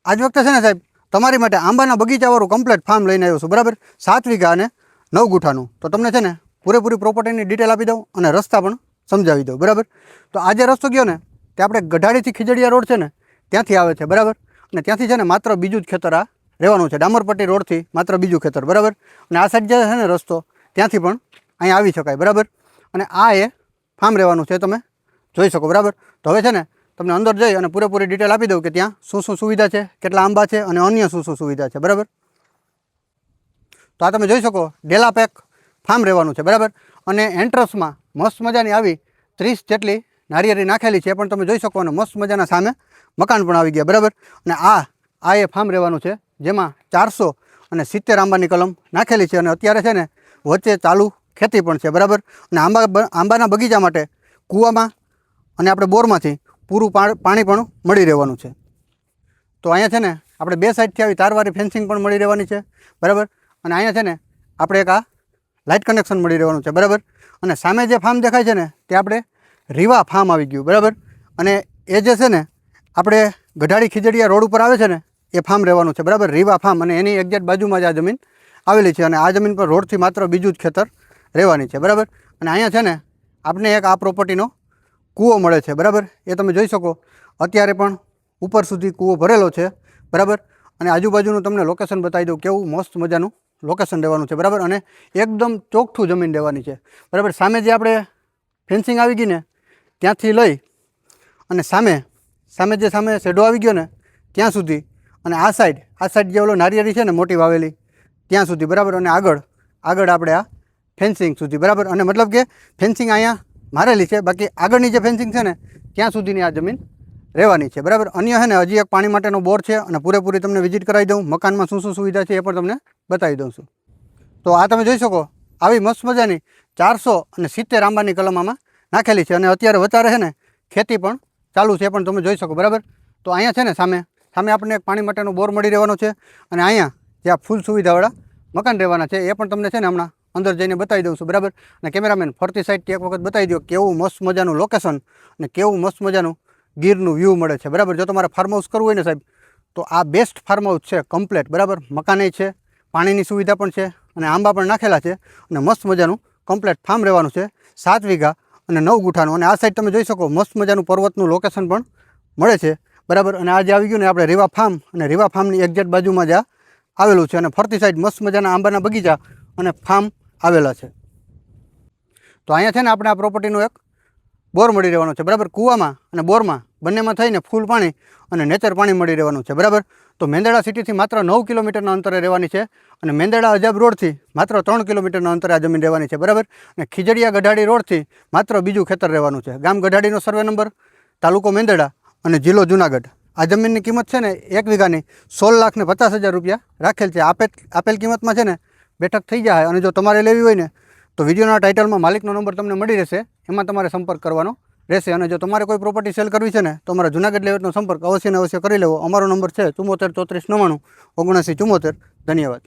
આજ વખતે છે ને સાહેબ તમારી માટે આંબાના બગીચાવાળું કમ્પ્લીટ ફાર્મ લઈને આવ્યો છું, બરાબર. 7 વીઘા અને 9 ગુઠાનું. તો તમને છે ને પૂરેપૂરી પ્રોપર્ટીની ડિટેલ આપી દઉં અને રસ્તા પણ સમજાવી દઉં, બરાબર. તો આ જે રસ્તો ગયો ને તે આપણે ગઢાડીથી ખીજડીયા રોડ છે ને ત્યાંથી આવે છે, બરાબર. અને ત્યાંથી છે ને માત્ર બીજું જ ખેતર આ રહેવાનું છે, ડામરપટ્ટી રોડથી માત્ર બીજું ખેતર, બરાબર. અને આ સાઈડ જે છે ને રસ્તો ત્યાંથી પણ અહીંયા આવી શકાય, બરાબર. અને આ એ ફાર્મ રહેવાનું છે, તમે જોઈ શકો, બરાબર. તો હવે છે ને તમને અંદર જઈ અને પૂરેપૂરી ડિટેલ આપી દઉં કે ત્યાં શું શું સુવિધા છે, કેટલા આંબા છે અને અન્ય શું શું સુવિધા છે, બરાબર. તો આ તમે જોઈ શકો ડેલા પેક ફાર્મ રહેવાનું છે, બરાબર. અને એન્ટ્રન્સમાં મસ્ત મજાની આવી 30 જેટલી નારિયેળી નાખેલી છે, એ પણ તમે જોઈ શકો. અને મસ્ત મજાના સામે મકાન પણ આવી ગયા, બરાબર. અને આ એ ફાર્મ રહેવાનું છે, જેમાં 470 આંબાની કલમ નાખેલી છે. અને અત્યારે છે ને વચ્ચે ચાલુ ખેતી પણ છે, બરાબર. અને આંબાના બગીચા માટે કૂવામાં અને આપણે બોરમાંથી પૂરું પાણી પણ મળી રહેવાનું છે. તો અહીંયા છે ને આપણે 2 સાઈડથી આવી તારવાળી ફેન્સિંગ પણ મળી રહેવાની છે, બરાબર. અને અહીંયા છે ને આપણે એક આ લાઇટ કનેક્શન મળી રહેવાનું છે, બરાબર. અને સામે જે ફાર્મ દેખાય છે ને તે આપણે રીવા ફાર્મ આવી ગયું, બરાબર. અને એ જે છે ને આપણે ગઢાડી ખીજડીયા રોડ ઉપર આવે છે ને એ ફાર્મ રહેવાનું છે, બરાબર, રીવા ફાર્મ. અને એની એક્ઝેક્ટ બાજુમાં જ આ જમીન આવેલી છે. અને આ જમીન પર રોડથી માત્ર બીજું જ ખેતર રહેવાની છે, બરાબર. અને અહીંયા છે ને આપણે એક આ પ્રોપર્ટીનો કૂવો મળે છે, બરાબર. એ તમે જોઈ શકો અત્યારે પણ ઉપર સુધી કૂવો ભરેલો છે, બરાબર. અને આજુબાજુનું તમને લોકેશન બતાવી દઉં, કેવું મસ્ત મજાનું લોકેશન રહેવાનું છે, બરાબર. અને એકદમ ચોખ્ઠું જમીન રહેવાની છે, બરાબર. સામે જે આપણે ફેન્સિંગ આવી ગઈ ને ત્યાંથી લઈ અને સામે શેડો આવી ગયો ને ત્યાં સુધી, અને આ સાઈડ જે ઓલો નારિયેળી છે ને મોટી વાવેલી ત્યાં સુધી, બરાબર. અને આગળ આપણે આ ફેન્સિંગ સુધી, બરાબર. અને મતલબ કે ફેન્સિંગ અહીંયા મારેલી છે, બાકી આગળની જે ફેન્સિંગ છે ને ત્યાં સુધીની આ જમીન રહેવાની છે, બરાબર. અન્ય છે ને હજી એક પાણી માટેનો બોર છે, અને પૂરેપૂરી તમને વિઝિટ કરાવી દઉં. મકાનમાં શું શું સુવિધા છે એ પણ તમને બતાવી દઉં છું. તો આ તમે જોઈ શકો આવી મસ્ત મજાની 470 આંબાની કલમ આમાં નાખેલી છે. અને અત્યારે વચારે છે ને ખેતી પણ ચાલુ છે, એ પણ તમે જોઈ શકો, બરાબર. તો અહીંયા છે ને સામે આપણને એક પાણી માટેનો બોર મળી રહેવાનો છે. અને અહીંયા જે આ ફૂલ સુવિધાવાળા મકાન રહેવાના છે એ પણ તમને છે ને હમણાં અંદર જઈને બતાવી દઉં છું, બરાબર. અને કેમેરામેન ફરતી સાઈડથી એક વખત બતાવી દો કેવું મસ્ત મજાનું લોકેશન અને કેવું મસ્ત મજાનું ગીરનું વ્યૂ મળે છે, બરાબર. જો તમારે ફાર્મ હાઉસ કરવું હોય ને સાહેબ તો આ બેસ્ટ ફાર્મ હાઉસ છે, કમ્પ્લેટ, બરાબર. મકાને છે, પાણીની સુવિધા પણ છે અને આંબા પણ નાખેલા છે. અને મસ્ત મજાનું કમ્પ્લેટ ફાર્મ રહેવાનું છે, 7 વીઘા અને 9 ગુઠાનું. અને આ સાઈડ તમે જોઈ શકો મસ્ત મજાનું પર્વતનું લોકેશન પણ મળે છે, બરાબર. અને આ જે આવી ગયું ને આપણે રીવા ફાર્મ, અને રીવા ફાર્મની એક્ઝેક્ટ બાજુમાં જ આવેલું છે. અને ફરતી સાઈડ મસ્ત મજાના આંબાના બગીચા અને ફાર્મ આવેલા છે. તો અહીંયા છે ને આપણે આ પ્રોપર્ટીનું એક બોર મળી રહેવાનો છે, બરાબર. કૂવામાં અને બોરમાં બંનેમાં થઈને ફૂલ પાણી અને નેચર પાણી મળી રહેવાનું છે, બરાબર. તો મેંદરડા સિટીથી માત્ર 9 કિલોમીટરના અંતરે રહેવાની છે. અને મેંદરડા અજાબ રોડથી માત્ર 3 કિલોમીટરના અંતરે આ જમીન રહેવાની છે, બરાબર. અને ખીજડીયા ગઢાડી રોડથી માત્ર બીજું ખેતર રહેવાનું છે. ગામ ગઢાડીનો સર્વે નંબર, તાલુકો મેંદરડા અને જિલ્લો જુનાગઢ. આ જમીનની કિંમત છે ને 1 વીઘાની 16,50,000 રૂપિયા રાખેલ છે. આપેલ કિંમતમાં છે ને બેઠક થઈ જાય. અને જો તમારે લેવી હોય ને તો વિડીયોના ટાઇટલમાં માલિકનો નંબર તમને મળી રહેશે, એમાં તમારે સંપર્ક કરવાનો રહેશે. અને જો તમારે કોઈ પ્રોપર્ટી સેલ કરવી છે ને તો અમારા જુનાગઢ લેઆઉટનો સંપર્ક અવશ્ય કરી લેવો. અમારો નંબર છે 74 34 99 79 74. ધન્યવાદ.